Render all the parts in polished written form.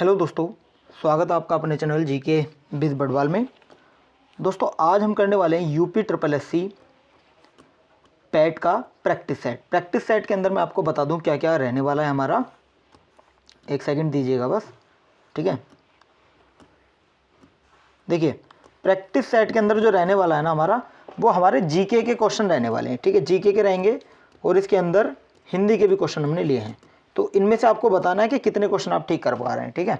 Hello दोस्तों, स्वागत है आपका अपने चैनल जीके बिज बड़वाल में। दोस्तों आज हम करने वाले हैं यूपी ट्रिपल एससी पैट का प्रैक्टिस सेट। प्रैक्टिस सेट के अंदर मैं आपको बता दूं क्या क्या रहने वाला है हमारा। एक सेकंड दीजिएगा बस, ठीक है। देखिए प्रैक्टिस सेट के अंदर जो रहने वाला है ना हमारा, वो हमारे जीके के क्वेश्चन रहने वाले हैं, ठीक है। जीके के रहेंगे और इसके अंदर हिंदी के भी क्वेश्चन हमने लिए हैं। तो इनमें से आपको बताना है कि कितने क्वेश्चन आप ठीक कर पा रहे हैं, ठीक है।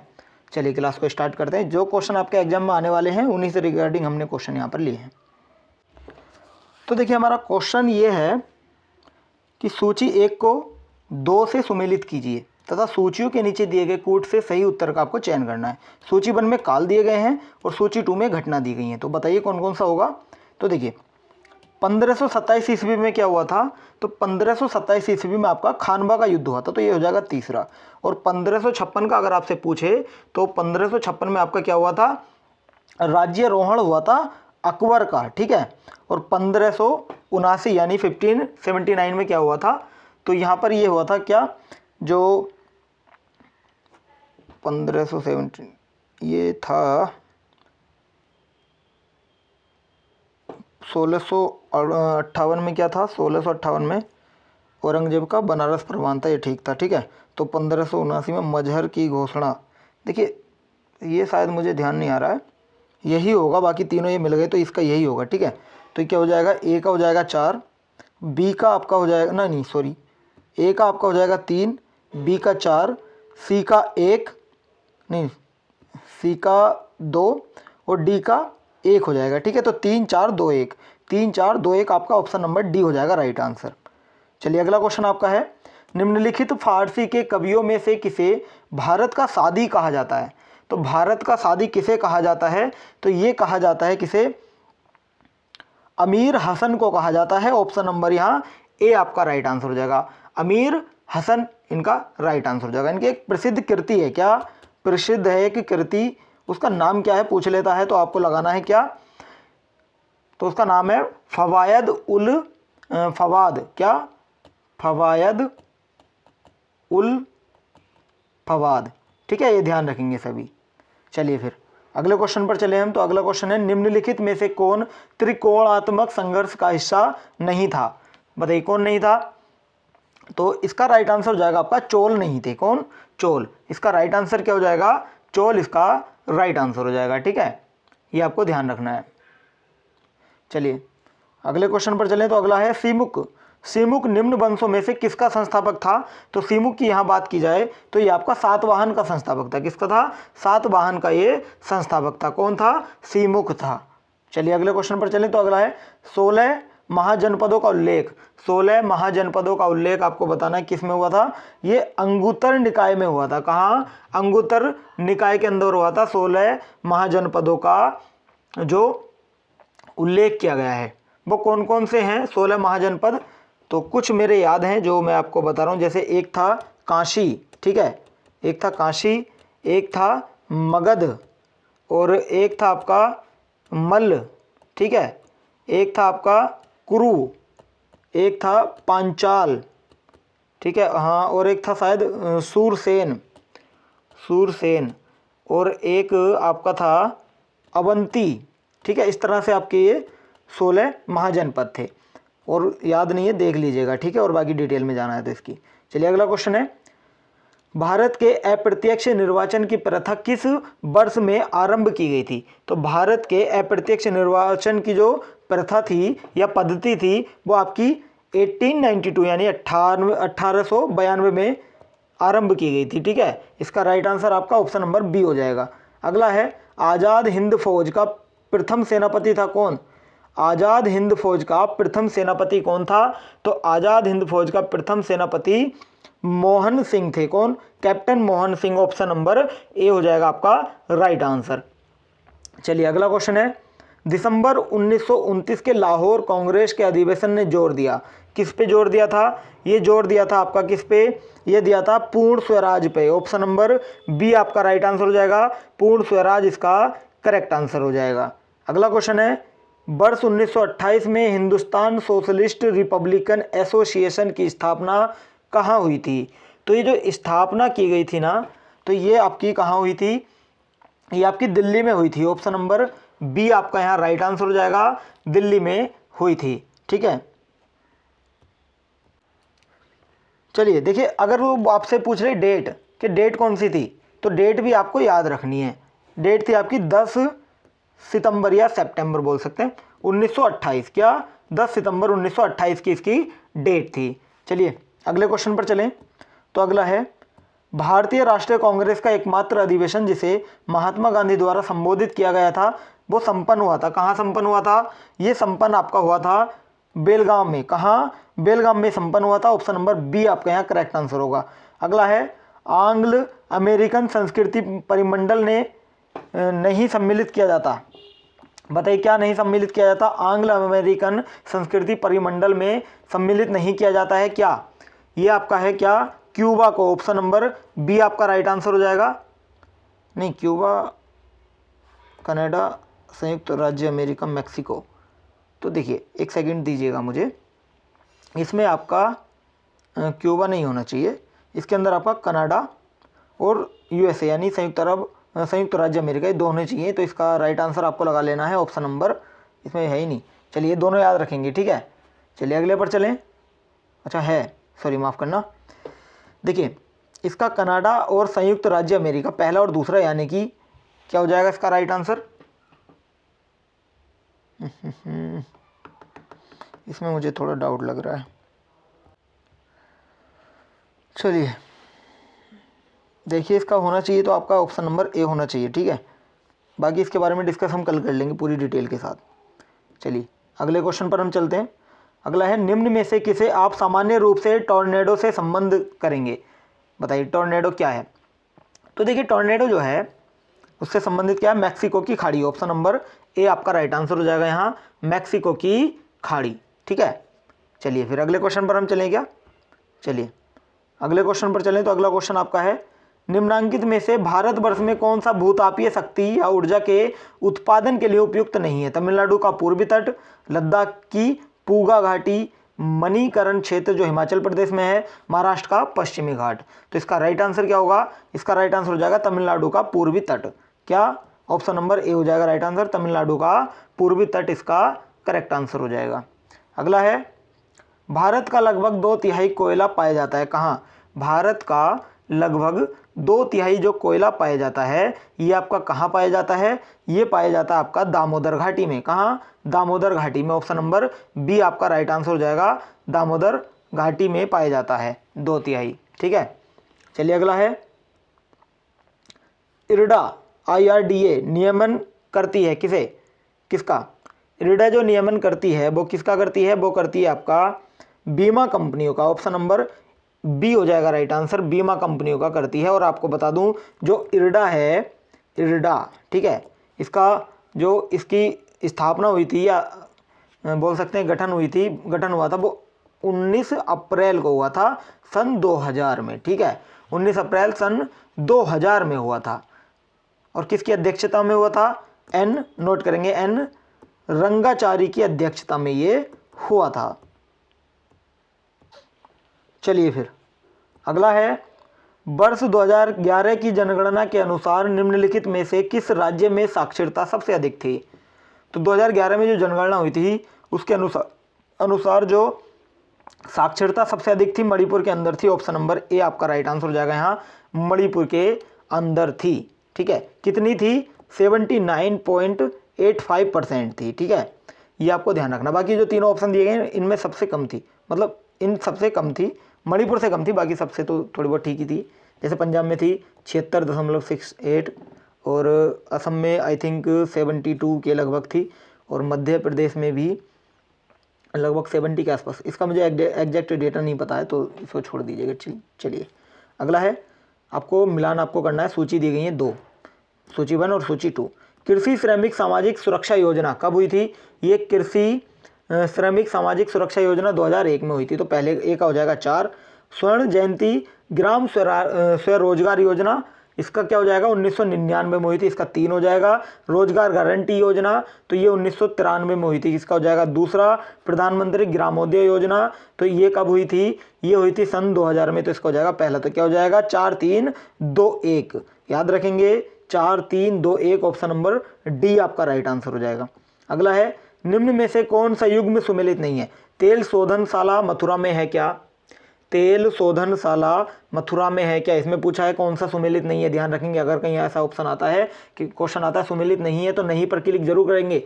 चलिए क्लास को स्टार्ट करते हैं। जो क्वेश्चन आपके एग्जाम में आने वाले हैं उन्हीं से रिगार्डिंग हमने क्वेश्चन यहाँ पर लिए हैं। तो देखिए हमारा क्वेश्चन ये है कि सूची 1 को 2 से सुमेलित कीजिए तथा सूचियों के नीचे दिए गए कूट से सही उत्तर का आपको चयन करना है। सूची 1 में काल दिए गए हैं और सूची 2 में घटना दी गई हैं। तो बताइए कौन कौन सा होगा। तो देखिए 1527 ईस्वी में क्या हुआ था, तो 1527 ईस्वी में आपका खानवा का युद्ध हुआ था, तो ये हो जाएगा तीसरा। और 1556 का अगर आपसे पूछे तो 1556 में आपका क्या हुआ था, राज्यारोहण हुआ था अकबर का, ठीक है। और 1579 यानी 1579 में क्या हुआ था, तो यहाँ पर ये हुआ था क्या, जो 1570 ये था 1658 में क्या था, 1658 में औरंगजेब का बनारस परवान था, ये ठीक था, ठीक है। तो 1579 में मजहर की घोषणा, देखिए ये शायद मुझे ध्यान नहीं आ रहा है, यही होगा, बाकी तीनों ये मिल गए तो इसका यही होगा, ठीक है। तो क्या हो जाएगा, ए का हो जाएगा 4, बी का आपका हो जाएगा नहीं सॉरी, ए का आपका हो जाएगा 3, बी का 4, सी का 1 नहीं, सी का 2 और डी का 1 हो जाएगा, ठीक है। तो 3 4 2 1, 3 4 2 1 आपका ऑप्शन नंबर डी हो जाएगा राइट आंसर। चलिए अगला क्वेश्चन आपका है, निम्नलिखित फारसी के कवियों में से किसे भारत का सादी कहा जाता है। तो भारत का सादी किसे कहा जाता है, तो ये कहा जाता है किसे, अमीर हसन को कहा जाता है। ऑप्शन नंबर यहाँ ए आपका राइट आंसर हो जाएगा, अमीर हसन इनका राइट आंसर हो जाएगा। इनकी एक प्रसिद्ध कृति है, क्या प्रसिद्ध है कि कृति, उसका नाम क्या है पूछ लेता है तो आपको लगाना है क्या, तो उसका नाम है फवायद उल फवाद, क्या फवायद उल फवाद, ठीक है। ये ध्यान रखेंगे सभी। चलिए फिर अगले क्वेश्चन पर चले हम। तो अगला क्वेश्चन है, निम्नलिखित में से कौन त्रिकोणात्मक संघर्ष का हिस्सा नहीं था। बताइए कौन नहीं था, तो इसका राइट आंसर हो जाएगा आपका चोल नहीं थे। कौन, चोल। इसका राइट आंसर क्या हो जाएगा, चोल इसका राइट आंसर हो जाएगा, ठीक है। ये आपको ध्यान रखना है। चलिए अगले क्वेश्चन पर चलें। तो अगला है सीमुक। सीमुक निम्न वंशों में से किसका संस्थापक था। तो सीमुक की यहाँ बात की जाए तो ये आपका सातवाहन का संस्थापक था। किसका था, सातवाहन का ये संस्थापक था। कौन था, सीमुक था। चलिए अगले क्वेश्चन पर चलें। तो अगला है 16 महाजनपदों का उल्लेख। 16 महाजनपदों का उल्लेख आपको बताना है किस में हुआ था, ये अंगुत्तर निकाय में हुआ था। कहाँ, अंगुत्तर निकाय के अंदर हुआ था 16 महाजनपदों का जो उल्लेख किया गया है। वो कौन कौन से हैं 16 महाजनपद, तो कुछ मेरे याद हैं जो मैं आपको बता रहा हूँ। जैसे एक था काशी, ठीक है, एक था काशी, एक था मगध और एक था आपका मल्ल, ठीक है, एक था आपका कुरु, एक था पांचाल, ठीक है, हाँ, और एक था शायद सूरसेन, सूरसेन, और एक आपका था अवंती, ठीक है। इस तरह से आपके ये 16 महाजनपद थे और याद नहीं है देख लीजिएगा, ठीक है, और बाकी डिटेल में जाना है तो इसकी। चलिए अगला क्वेश्चन है, भारत के अप्रत्यक्ष निर्वाचन की प्रथा किस वर्ष में आरंभ की गई थी। तो भारत के अप्रत्यक्ष निर्वाचन की जो प्रथा थी या पद्धति थी वो आपकी 1892 यानी 1892 में आरंभ की गई थी, ठीक है। इसका राइट आंसर आपका ऑप्शन नंबर बी हो जाएगा। अगला है, आज़ाद हिंद फौज का प्रथम सेनापति था कौन। आज़ाद हिंद फौज का प्रथम सेनापति कौन था, तो आज़ाद हिंद फौज का प्रथम सेनापति मोहन सिंह थे। कौन, captain Mohan Singh. Option number A हो जाएगा आपका राइट आंसर। चलिए अगला क्वेश्चन है, दिसंबर 1929 के लाहौर कांग्रेस के अधिवेशन ने जोर दिया, किस पे जोर दिया था, ये जोर दिया था आपका किस पे, ये दिया था पूर्ण स्वराज पे। ऑप्शन नंबर बी आपका राइट आंसर हो जाएगा, पूर्ण स्वराज इसका करेक्ट आंसर हो जाएगा। अगला क्वेश्चन है, वर्ष 1928 में हिंदुस्तान सोशलिस्ट रिपब्लिकन एसोसिएशन की स्थापना कहाँ हुई थी। तो ये जो स्थापना की गई थी ना, तो ये आपकी कहाँ हुई थी, ये आपकी दिल्ली में हुई थी। ऑप्शन नंबर बी आपका यहाँ राइट आंसर हो जाएगा, दिल्ली में हुई थी। ठीक है, चलिए देखिए, अगर वो आपसे पूछ रहे डेट कि डेट कौन सी थी, तो डेट भी आपको याद रखनी है। डेट थी आपकी 10 सितंबर या सितंबर बोल सकते हैं 1928। क्या 10 सितंबर 1928 की इसकी डेट थी। चलिए अगले क्वेश्चन पर चलें। तो अगला है, भारतीय राष्ट्रीय कांग्रेस का एकमात्र अधिवेशन जिसे महात्मा गांधी द्वारा संबोधित किया गया था वो संपन्न हुआ था। कहाँ संपन्न हुआ था? ये संपन्न आपका हुआ था बेलगाम में। कहाँ? बेलगाम में संपन्न हुआ था। ऑप्शन नंबर बी आपका यहाँ करेक्ट आंसर होगा। अगला है, आंग्ल अमेरिकन संस्कृति परिमंडल ने नहीं सम्मिलित किया जाता। बताइए क्या नहीं सम्मिलित किया जाता? आंग्ल अमेरिकन संस्कृति परिमंडल में सम्मिलित नहीं किया जाता है। क्या ये आपका है क्या? क्यूबा को। ऑप्शन नंबर बी आपका राइट आंसर हो जाएगा। नहीं, क्यूबा, कनाडा, संयुक्त राज्य अमेरिका, मैक्सिको। तो देखिए एक सेकंड दीजिएगा मुझे, इसमें आपका क्यूबा नहीं होना चाहिए, इसके अंदर आपका कनाडा और यूएसए यानी संयुक्त राज्य अमेरिका, ये दोनों चाहिए। तो इसका राइट आंसर आपको लगा लेना है ऑप्शन नंबर, इसमें है ही नहीं। चलिए दोनों याद रखेंगे, ठीक है। चलिए अगले पर चलें। अच्छा है, सॉरी माफ़ करना। देखिए इसका कनाडा और संयुक्त राज्य अमेरिका पहला और दूसरा, यानी कि क्या हो जाएगा इसका राइट आंसर? इसमें मुझे थोड़ा डाउट लग रहा है। चलिए देखिए, इसका होना चाहिए तो आपका ऑप्शन नंबर ए होना चाहिए, ठीक है। बाकी इसके बारे में डिस्कस हम कल कर लेंगे पूरी डिटेल के साथ। चलिए अगले क्वेश्चन पर हम चलते हैं। अगला है, निम्न में से किसे आप सामान्य रूप से टॉर्नेडो से संबंध करेंगे? बताइए टॉर्नेडो क्या है? तो देखिए टॉर्नेडो जो है उससे संबंधित क्या है? मैक्सिको की खाड़ी। ऑप्शन नंबर ए आपका राइट आंसर हो जाएगा यहाँ, मैक्सिको की खाड़ी, ठीक है। चलिए फिर अगले क्वेश्चन पर हम चलें क्या? चलिए अगले क्वेश्चन पर चलें। तो अगला क्वेश्चन आपका है, निम्नांकित में से भारतवर्ष में कौन सा भूतापीय शक्ति या ऊर्जा के उत्पादन के लिए उपयुक्त नहीं है? तमिलनाडु का पूर्वी तट, लद्दाख की पूगा घाटी, मणिकरण क्षेत्र जो हिमाचल प्रदेश में है, महाराष्ट्र का पश्चिमी घाट। तो इसका राइट आंसर क्या होगा? इसका राइट आंसर हो जाएगा तमिलनाडु का पूर्वी तट। क्या? ऑप्शन नंबर ए हो जाएगा राइट आंसर, तमिलनाडु का पूर्वी तट इसका करेक्ट आंसर हो जाएगा। अगला है, भारत का लगभग 2/3 कोयला पाया जाता है। कहाँ? भारत का लगभग 2/3 जो कोयला पाया जाता है ये आपका कहाँ पाया जाता है? ये पाया जाता है आपका दामोदर घाटी में। कहाँ? दामोदर घाटी में। ऑप्शन नंबर बी आपका राइट आंसर हो जाएगा, दामोदर घाटी में पाया जाता है 2/3, ठीक है। चलिए अगला है, इरडा IRDA नियमन करती है किसे? किसका? इरडा जो नियमन करती है वो किसका करती है? वो करती है आपका बीमा कंपनियों का। ऑप्शन नंबर बी हो जाएगा राइट आंसर, बीमा कंपनियों का करती है। और आपको बता दूं जो इरडा है, इरडा, ठीक है, इसका जो इसकी स्थापना हुई थी या बोल सकते हैं गठन हुआ था वो 19 अप्रैल को हुआ था सन 2000 में, ठीक है। 19 अप्रैल सन 2000 में हुआ था। और किसकी अध्यक्षता में हुआ था? एन, नोट करेंगे, एन रंगाचारी की अध्यक्षता में ये हुआ था। चलिए फिर अगला है, वर्ष 2011 की जनगणना के अनुसार निम्नलिखित में से किस राज्य में साक्षरता सबसे अधिक थी? तो 2011 में जो जनगणना हुई थी उसके अनुसार जो साक्षरता सबसे अधिक थी मणिपुर के अंदर थी। ऑप्शन नंबर ए आपका राइट आंसर हो जाएगा यहाँ, मणिपुर के अंदर थी, ठीक है। कितनी थी? 79.85% थी, ठीक है। ये आपको ध्यान रखना। बाकी जो तीनों ऑप्शन दिए गए इनमें सबसे कम थी, मतलब इन सबसे कम थी, मणिपुर से कम थी, बाकी सबसे तो थोड़ी बहुत ठीक ही थी। जैसे पंजाब में थी 76.68 और असम में आई थिंक 72 के लगभग थी और मध्य प्रदेश में भी लगभग 70 के आसपास। इसका मुझे एग्जैक्ट डेटा नहीं पता है तो इसको छोड़ दीजिएगा। चलिए अगला है, आपको मिलान आपको करना है। सूची दी गई है 2, सूची 1 और सूची 2। कृषि श्रमिक सामाजिक सुरक्षा योजना कब हुई थी? ये कृषि श्रमिक सामाजिक सुरक्षा योजना 2001 में हुई थी। तो पहले ए का हो जाएगा 4। स्वर्ण जयंती ग्राम स्वरोजगार योजना इसका क्या हो जाएगा, 1999 में हुई थी, इसका 3 हो जाएगा। रोजगार गारंटी योजना तो ये 1993 में हुई थी, इसका हो जाएगा दूसरा। प्रधानमंत्री ग्रामोदय योजना तो ये कब हुई थी, ये हुई थी सन 2000 में, तो इसका हो जाएगा पहला। तो क्या हो जाएगा 4 3 2 1, याद रखेंगे 4 3 2 1, ऑप्शन नंबर डी आपका राइट आंसर हो जाएगा। अगला है, निम्न में से कौन सा युग्म सुमेलित नहीं है। तेल शोधनशाला मथुरा में है क्या, तेल शोधनशाला मथुरा में है क्या, इसमें पूछा है कौन सा सुमेलित नहीं है। ध्यान रखेंगे अगर कहीं ऐसा ऑप्शन आता है कि क्वेश्चन आता है सुमेलित नहीं है, तो नहीं पर क्लिक जरूर करेंगे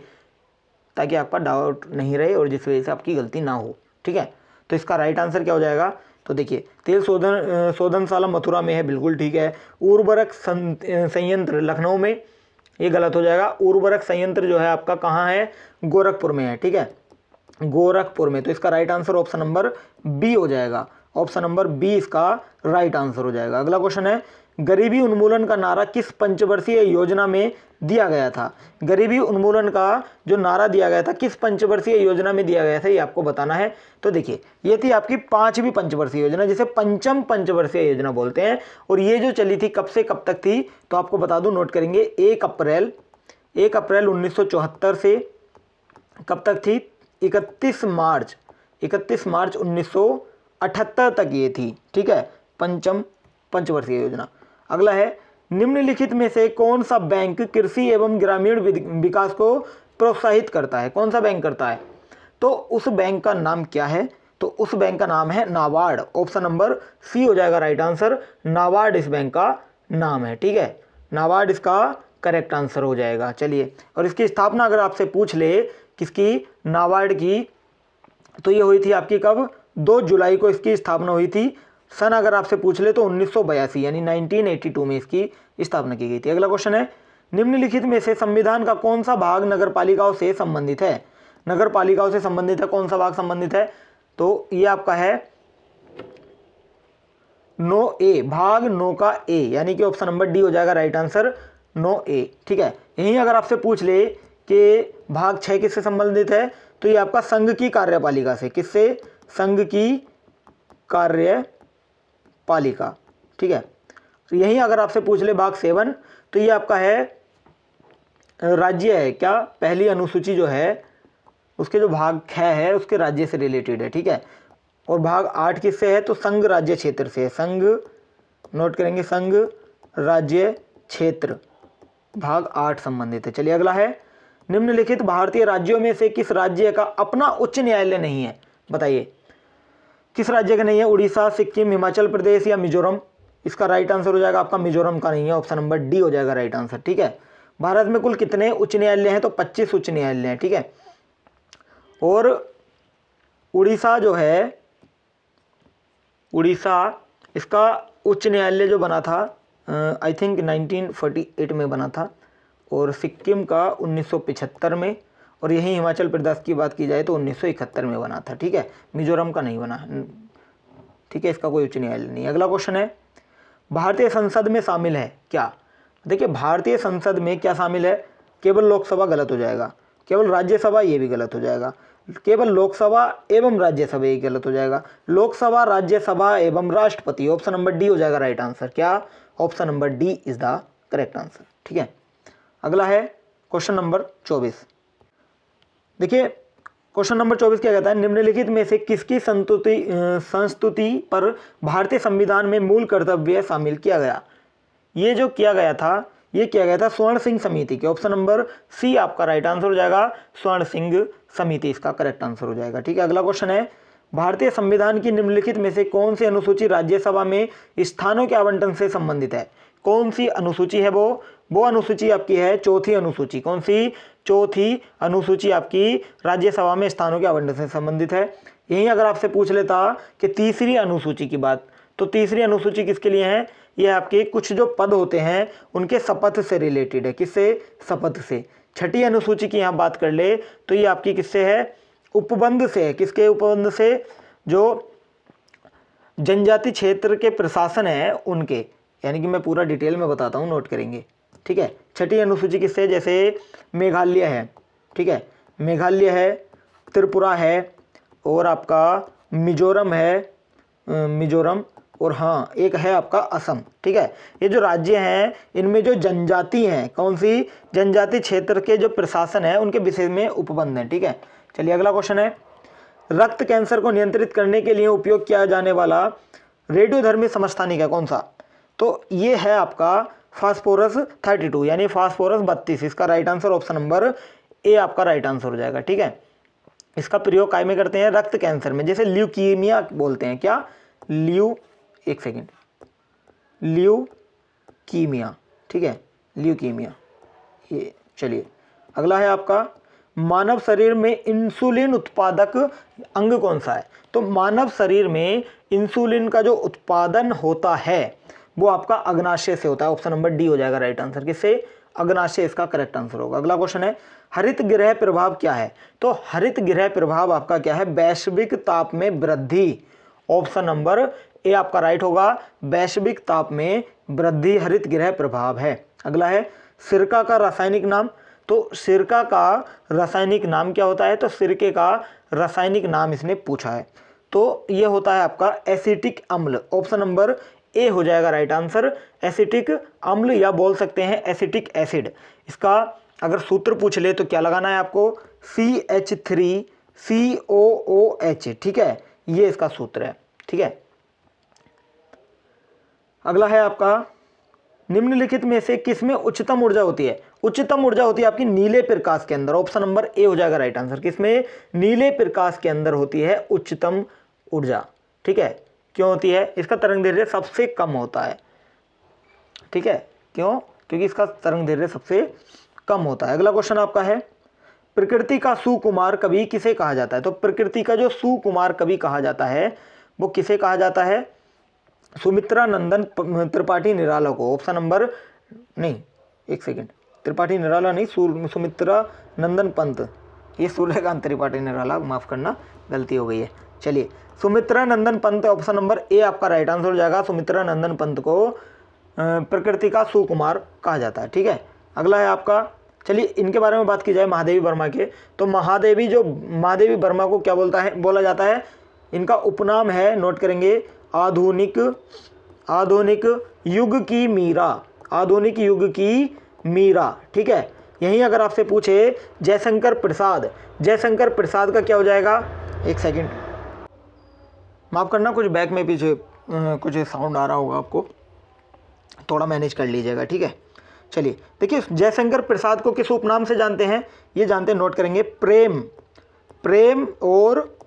ताकि आपका डाउट नहीं रहे और जिस वजह से आपकी गलती ना हो, ठीक है। तो इसका राइट आंसर क्या हो जाएगा, तो देखिए तेल शोधनशाला मथुरा में है, बिल्कुल ठीक है। उर्वरक संयंत्र लखनऊ में, ये गलत हो जाएगा। उर्वरक संयंत्र जो है आपका कहाँ है, गोरखपुर में है, ठीक है, गोरखपुर में। तो इसका right answer option number B हो जाएगा, ऑप्शन नंबर बी इसका राइट आंसर हो जाएगा। अगला क्वेश्चन है, गरीबी उन्मूलन का नारा किस पंचवर्षीय योजना में दिया गया था। गरीबी उन्मूलन का जो नारा दिया गया था किस पंचवर्षीय योजना में दिया गया था, ये आपको बताना है। तो देखिए ये थी आपकी 5वीं पंचवर्षीय योजना, जिसे पंचम पंचवर्षीय योजना बोलते हैं। और ये जो चली थी कब से कब तक थी, तो आपको बता दूं, नोट करेंगे, 1 अप्रैल 1974 से कब तक थी, 31 मार्च 1978 तक ये थी, ठीक है, पंचम पंचवर्षीय योजना। अगला है, निम्नलिखित में से कौन सा बैंक कृषि एवं ग्रामीण विकास को प्रोत्साहित करता है, कौन सा बैंक करता है, तो उस बैंक का नाम क्या है, तो उस बैंक का नाम है नाबार्ड, ऑप्शन नंबर सी हो जाएगा राइट आंसर। नाबार्ड इस बैंक का नाम है, ठीक है, नाबार्ड इसका करेक्ट आंसर हो जाएगा। चलिए, और इसकी स्थापना अगर आपसे पूछ ले किसकी, नाबार्ड की, तो ये हुई थी आपकी कब, 2 जुलाई को इसकी स्थापना हुई थी। सन अगर आपसे पूछ ले तो 1982 यानी 1982 में इसकी स्थापना की गई थी। अगला क्वेश्चन है, निम्नलिखित में से संविधान का कौन सा भाग नगरपालिकाओं से संबंधित है। नगरपालिकाओं से संबंधित है, कौन सा भाग संबंधित है, तो ये आपका है 9A, भाग 9 का ए, यानी कि ऑप्शन नंबर डी हो जाएगा राइट आंसर, 9A, ठीक है। यही अगर आपसे पूछ ले कि भाग 6 किससे संबंधित है, तो ये आपका संघ की कार्यपालिका से, किससे, संघ की कार्यपालिका, ठीक है। तो यही अगर आपसे पूछ ले भाग 7, तो ये आपका है राज्य है क्या, पहली अनुसूची जो है उसके जो भाग 6 है उसके राज्य से रिलेटेड है, ठीक है। और भाग 8 किससे है, तो संघ राज्य क्षेत्र से है, संघ, नोट करेंगे, संघ राज्य क्षेत्र, भाग 8 संबंधित है। चलिए अगला है, निम्नलिखित भारतीय राज्यों में से किस राज्य का अपना उच्च न्यायालय नहीं है, बताइए किस राज्य का नहीं है, उड़ीसा, सिक्किम, हिमाचल प्रदेश या मिजोरम। इसका राइट आंसर हो जाएगा आपका मिजोरम का नहीं है, ऑप्शन नंबर डी हो जाएगा राइट आंसर, ठीक है। भारत में कुल कितने उच्च न्यायालय हैं, तो 25 उच्च न्यायालय हैं, ठीक है। और उड़ीसा जो है, उड़ीसा इसका उच्च न्यायालय जो बना था आई थिंक 1948 में बना था, और सिक्किम का 1975 में, और यही हिमाचल प्रदेश की बात की जाए तो 1971 में बना था, ठीक है। मिजोरम का नहीं बना, ठीक है, इसका कोई उच्च न्यायालय नहीं। अगला क्वेश्चन है, भारतीय संसद में शामिल है क्या। देखिए भारतीय संसद में क्या शामिल है, केवल लोकसभा गलत हो जाएगा, केवल राज्यसभा ये भी गलत हो जाएगा, केवल लोकसभा एवं राज्यसभा ये गलत हो जाएगा, लोकसभा, राज्यसभा एवं राष्ट्रपति, ऑप्शन नंबर डी हो जाएगा राइट आंसर। क्या, option number D is the correct answer, ठीक है। अगला है क्वेश्चन नंबर 24। देखिए क्वेश्चन नंबर 24 क्या कहता है, निम्नलिखित में से किसकी संस्तुति पर भारतीय संविधान में मूल कर्तव्य शामिल किया गया। ये जो किया गया था, ये किया गया था स्वर्ण सिंह समिति के, ऑप्शन नंबर सी आपका राइट आंसर हो जाएगा, स्वर्ण सिंह समिति इसका करेक्ट आंसर हो जाएगा, ठीक है। अगला क्वेश्चन है, भारतीय संविधान की निम्नलिखित में से कौन सी अनुसूची राज्यसभा में स्थानों के आवंटन से संबंधित है। कौन सी अनुसूची है वो अनुसूची आपकी है चौथी अनुसूची। कौन सी, चौथी अनुसूची आपकी राज्यसभा में स्थानों के आवंटन से संबंधित है। यही अगर आपसे पूछ लेता कि तीसरी अनुसूची की बात, तो तीसरी अनुसूची किसके लिए है, ये आपके कुछ जो पद होते हैं उनके शपथ से रिलेटेड है, किससे, शपथ से। छठी अनुसूची की यहाँ बात कर ले तो ये आपकी किससे है, उपबंध से है, किसके उपबंध से, जो जनजाति क्षेत्र के प्रशासन है उनके, यानी कि मैं पूरा डिटेल में बताता हूँ, नोट करेंगे, ठीक है। छठी अनुसूची किससे, जैसे मेघालय है, ठीक है, मेघालय है, त्रिपुरा है, और आपका मिजोरम है, मिजोरम, और हाँ एक है आपका असम। ठीक है, ये जो राज्य हैं इनमें जो जनजाति हैं, कौन सी जनजाति क्षेत्र के जो प्रशासन है उनके विषय में उपबंध है। ठीक है, चलिए अगला क्वेश्चन है, रक्त कैंसर को नियंत्रित करने के लिए उपयोग किया जाने वाला रेडियोधर्मी समस्थानिक है कौन सा? तो ये है आपका फास्फोरस 32 यानी फास्फोरस 32। इसका right answer option number A आपका राइट आंसर हो जाएगा। ठीक है, इसका प्रयोग काय में करते हैं? रक्त कैंसर में, जैसे ल्यूकीमिया बोलते हैं, क्या ल्यूकीमिया। ठीक है, ल्यूकीमिया ये। चलिए अगला है आपका, मानव शरीर में इंसुलिन उत्पादक अंग कौन सा है? तो मानव शरीर में इंसुलिन का जो उत्पादन होता है वो आपका अग्नाशय से होता है। ऑप्शन नंबर डी हो जाएगा राइट आंसर। किससे? अग्नाशय इसका करेक्ट आंसर होगा। अगला क्वेश्चन है, हरित गृह प्रभाव क्या है? तो हरित गृह प्रभाव आपका क्या है? वैश्विक ताप में वृद्धि। ऑप्शन नंबर ए आपका राइट होगा, वैश्विक ताप में वृद्धि हरित गृह प्रभाव है। अगला है, सिरका का रासायनिक नाम। तो सिरका का रासायनिक नाम क्या होता है? तो सिरके का रासायनिक नाम इसने पूछा है, तो ये होता है आपका एसिटिक अम्ल। ऑप्शन नंबर ए हो जाएगा राइट आंसर, एसिटिक अम्ल या बोल सकते हैं एसिटिक एसिड। इसका अगर सूत्र पूछ ले तो क्या लगाना है आपको? CH3COOH। ठीक है, ये इसका सूत्र है। ठीक है, अगला है आपका, निम्नलिखित में से किसमें उच्चतम ऊर्जा होती है? उच्चतम ऊर्जा होती है आपकी नीले प्रकाश के अंदर। ऑप्शन नंबर ए हो जाएगा राइट आंसर। किसमें? नीले प्रकाश के अंदर होती है उच्चतम ऊर्जा। ठीक है, क्यों होती है? इसका तरंगदैर्घ्य सबसे कम होता है। ठीक है, क्यों? क्योंकि इसका तरंगदैर्घ्य सबसे कम होता है। अगला क्वेश्चन आपका है, प्रकृति का सुकुमार कवि किसे कहा जाता है? तो प्रकृति का जो सुकुमार कवि कहा जाता है वो किसे कहा जाता है? सुमित्रा नंदन त्रिपाठी निराला को। ऑप्शन नंबर नहीं, एक सेकंड, त्रिपाठी निराला नहीं, सुमित्रा नंदन पंत, ये सूर्यकांत त्रिपाठी निराला, माफ करना गलती हो गई है। चलिए, सुमित्रा नंदन पंत ऑप्शन नंबर ए आपका राइट आंसर हो जाएगा। सुमित्रा नंदन पंत को प्रकृति का सुकुमार कहा जाता है। ठीक है, अगला है आपका, चलिए इनके बारे में बात की जाए, महादेवी वर्मा के। तो महादेवी वर्मा को क्या बोला जाता है? इनका उपनाम है, नोट करेंगे, आधुनिक युग की मीरा। आधुनिक युग की मीरा। ठीक है, यहीं अगर आपसे पूछे जयशंकर प्रसाद, जयशंकर प्रसाद का क्या हो जाएगा? एक सेकंड, माफ करना, कुछ बैक में पीछे कुछ साउंड आ रहा होगा, आपको थोड़ा मैनेज कर लीजिएगा। ठीक है, चलिए देखिए, जयशंकर प्रसाद को किस उपनाम से जानते हैं? ये जानते हैं, नोट करेंगे, प्रेम और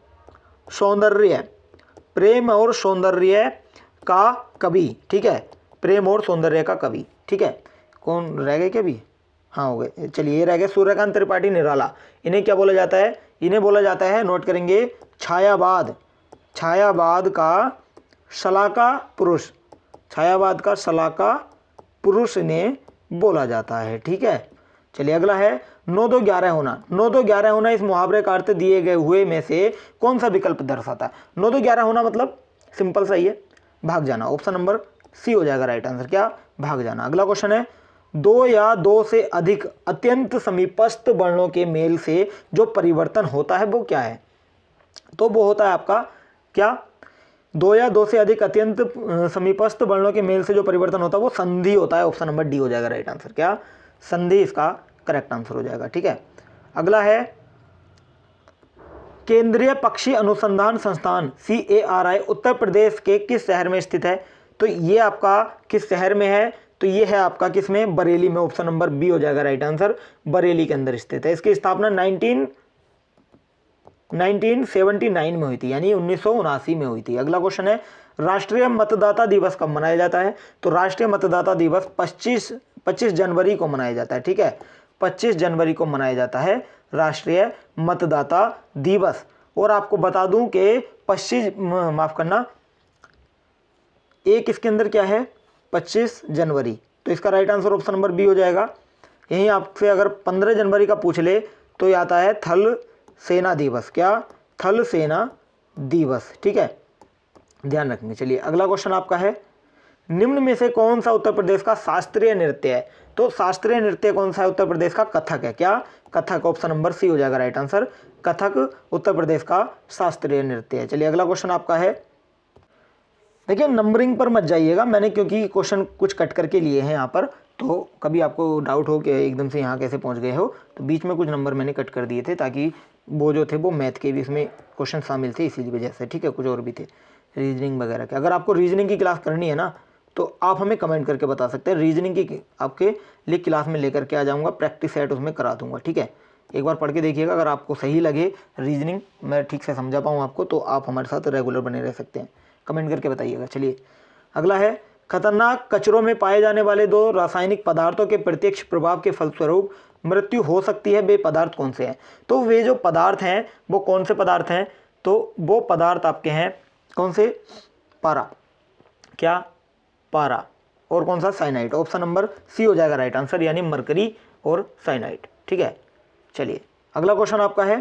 सौंदर्य, प्रेम और सौंदर्य का कवि। ठीक है, प्रेम और सौंदर्य का कवि। ठीक है, कौन रह गए क्या भी? हाँ हो गए। चलिए ये रह गए सूर्यकांत त्रिपाठी निराला। इन्हें क्या बोला जाता है? इन्हें बोला जाता है, नोट करेंगे, छायावाद का शलाका पुरुष। छायावाद का शलाका पुरुष इन्हें बोला जाता है। ठीक है, चलिए अगला है, 9-2-11 होना। 9-2-11 होना इस मुहावरे का अर्थ दिए गए हुए में से कौन सा विकल्प दर्शाता है? 9-2-11 होना मतलब सिंपल सा ही है, भाग जाना। ऑप्शन नंबर सी हो जाएगा राइट आंसर, क्या? भाग जाना। अगला क्वेश्चन है, 2 या 2 से अधिक अत्यंत समीपस्थ वर्णों के मेल से जो परिवर्तन होता है वो क्या है? तो वो होता है आपका क्या? 2 या 2 से अधिक अत्यंत समीपस्थ वर्णों के मेल से जो परिवर्तन होता है वो संधि होता है। ऑप्शन नंबर डी हो जाएगा राइट आंसर, क्या? संधि इसका करेक्ट आंसर हो जाएगा। ठीक है, अगला है, केंद्रीय पक्षी अनुसंधान संस्थान CARI उत्तर प्रदेश के किस शहर में स्थित है? तो ये आपका किस शहर में है? तो ये है आपका किस में? बरेली में। ऑप्शन नंबर बी हो जाएगा राइट आंसर, बरेली के अंदर स्थित है। इसकी स्थापना 1979 में हुई थी, यानी 1979 में हुई थी। अगला क्वेश्चन है, राष्ट्रीय मतदाता दिवस कब मनाया जाता है? तो राष्ट्रीय मतदाता दिवस 25 जनवरी को मनाया जाता है। ठीक है, 25 जनवरी को मनाया जाता है राष्ट्रीय मतदाता दिवस। और आपको बता दूं कि 25 माफ करना, एक इसके अंदर क्या है? 25 जनवरी, तो इसका right answer option number B हो जाएगा। यहीं आपसे अगर 15 जनवरी का पूछ ले तो ये आता है थल सेना दिवस, क्या? थल सेना दिवस। ठीक है, ध्यान रखेंगे। चलिए अगला क्वेश्चन आपका है, निम्न में से कौन सा उत्तर प्रदेश का शास्त्रीय नृत्य है? तो शास्त्रीय नृत्य कौन सा है उत्तर प्रदेश का? कथक है, क्या? कथक। ऑप्शन नंबर सी हो जाएगा राइट आंसर, कथक उत्तर प्रदेश का शास्त्रीय नृत्य है। चलिए अगला क्वेश्चन आपका है, देखिए नंबरिंग पर मत जाइएगा, मैंने क्योंकि क्वेश्चन कुछ कट करके लिए हैं यहाँ पर, तो कभी आपको डाउट हो कि एकदम से यहाँ कैसे पहुँच गए हो, तो बीच में कुछ नंबर मैंने कट कर दिए थे ताकि वो जो थे वो मैथ के भी इसमें क्वेश्चन शामिल थे इसी वजह से, ठीक है। कुछ और भी थे रीजनिंग वगैरह के। अगर आपको रीजनिंग की क्लास करनी है ना तो आप हमें कमेंट करके बता सकते हैं, रीजनिंग की आपके लिए क्लास में लेकर के आ जाऊँगा, प्रैक्टिस सेट उसमें करा दूँगा, ठीक है। एक बार पढ़ के देखिएगा, अगर आपको सही लगे रीजनिंग मैं ठीक से समझा पाऊँ आपको, तो आप हमारे साथ रेगुलर बने रह सकते हैं। कमेंट करके बताइएगा। चलिए अगला है, खतरनाक कचरों में पाए जाने वाले 2 रासायनिक पदार्थों के प्रत्यक्ष प्रभाव के फलस्वरूप मृत्यु हो सकती है, वे पदार्थ कौन से हैं। तो वे जो पदार्थ हैं वो कौन से पदार्थ हैं, तो वो पदार्थ आपके हैं कौन से, पारा, क्या, पारा, और कौन सा, साइनाइड। ऑप्शन नंबर सी हो जाएगा राइट आंसर, यानी मरकरी और साइनाइड, ठीक है। चलिए अगला क्वेश्चन आपका है,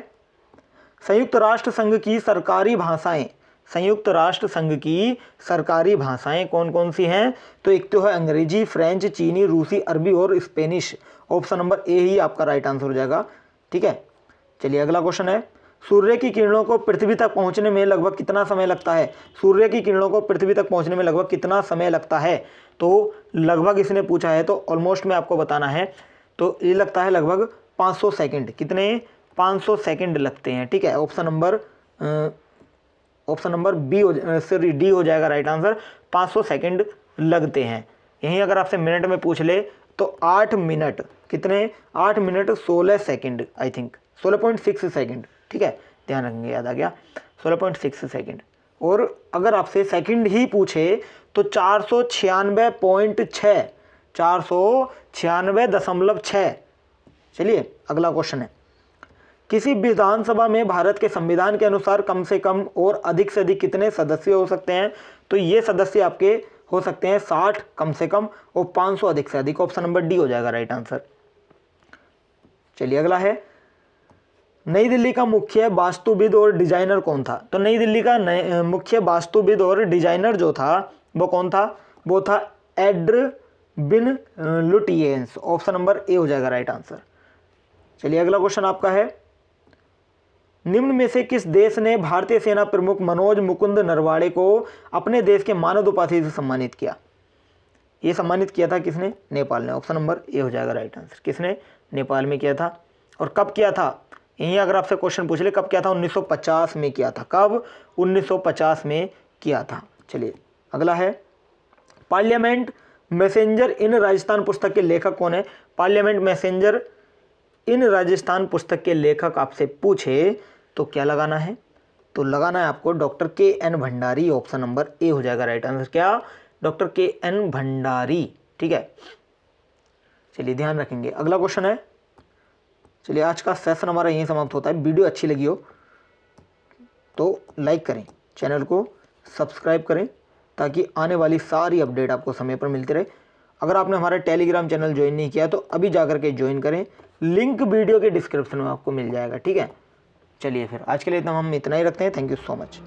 संयुक्त राष्ट्र संघ की सरकारी भाषाएं, संयुक्त राष्ट्र संघ की सरकारी भाषाएं कौन कौन सी हैं, तो एक तो है अंग्रेजी, फ्रेंच, चीनी, रूसी, अरबी और स्पेनिश। ऑप्शन नंबर ए ही आपका राइट आंसर हो जाएगा, ठीक है। चलिए अगला क्वेश्चन है, सूर्य की किरणों को पृथ्वी तक पहुंचने में लगभग कितना समय लगता है, सूर्य की किरणों को पृथ्वी तक पहुंचने में लगभग कितना समय लगता है। तो लगभग इसने पूछा है, तो ऑलमोस्ट में आपको बताना है, तो ये लगता है लगभग 500 सेकंड। कितने, 500 सेकंड लगते हैं, ठीक है। Option number B sorry D हो जाएगा राइट आंसर, 500 सेकंड लगते हैं। यहीं अगर आपसे मिनट में पूछ ले तो 8 मिनट, कितने, 8 minute 16 second, I think 16.6 second, ठीक है, ध्यान रखेंगे, याद आ गया, 16.6 सेकंड। और अगर आपसे सेकंड ही पूछे तो 496.6, 496.6। चलिए अगला क्वेश्चन है, किसी विधानसभा में भारत के संविधान के अनुसार कम से कम और अधिक से अधिक कितने सदस्य हो सकते हैं, तो ये सदस्य आपके हो सकते हैं 60 कम से कम और 500 अधिक से अधिक। ऑप्शन नंबर डी हो जाएगा राइट आंसर। चलिए अगला है, नई दिल्ली का मुख्य वास्तुविद और डिजाइनर कौन था, तो नई दिल्ली का मुख्य वास्तुविद और डिजाइनर जो था वो कौन था, वो था Edwin Lutyens. Option number A हो जाएगा राइट आंसर। चलिए अगला क्वेश्चन आपका है, निम्न में से किस देश ने भारतीय सेना प्रमुख मनोज मुकुंद नरवाणे को अपने देश के मानद उपाधि से सम्मानित किया, ये सम्मानित किया था किसने, नेपाल ने। ऑप्शन नंबर ए हो जाएगा राइट आंसर, किसने, नेपाल में किया था। और कब किया था, यहीं अगर आपसे क्वेश्चन पूछ ले कब किया था, 1950 में किया था। कब, 1950 में किया था। चलिए अगला है, पार्लियामेंट मैसेंजर इन राजस्थान पुस्तक के लेखक कौन है, पार्लियामेंट मैसेंजर इन राजस्थान पुस्तक के लेखक आपसे पूछे तो क्या लगाना है, तो लगाना है आपको doctor K. N.. Bhandari. Option number A हो जाएगा राइट आंसर, क्या, डॉक्टर के.एन. भंडारी, ठीक है। चलिए ध्यान रखेंगे। अगला क्वेश्चन है, चलिए आज का सेशन हमारा यहीं समाप्त होता है। वीडियो अच्छी लगी हो तो लाइक करें, चैनल को सब्सक्राइब करें ताकि आने वाली सारी अपडेट आपको समय पर मिलती रहे। अगर आपने हमारा टेलीग्राम चैनल ज्वाइन नहीं किया तो अभी जाकर के ज्वाइन करें, लिंक वीडियो के डिस्क्रिप्शन में आपको मिल जाएगा, ठीक है। चलिए फिर आज के लिए हम इतना ही रखते हैं। Thank you so much.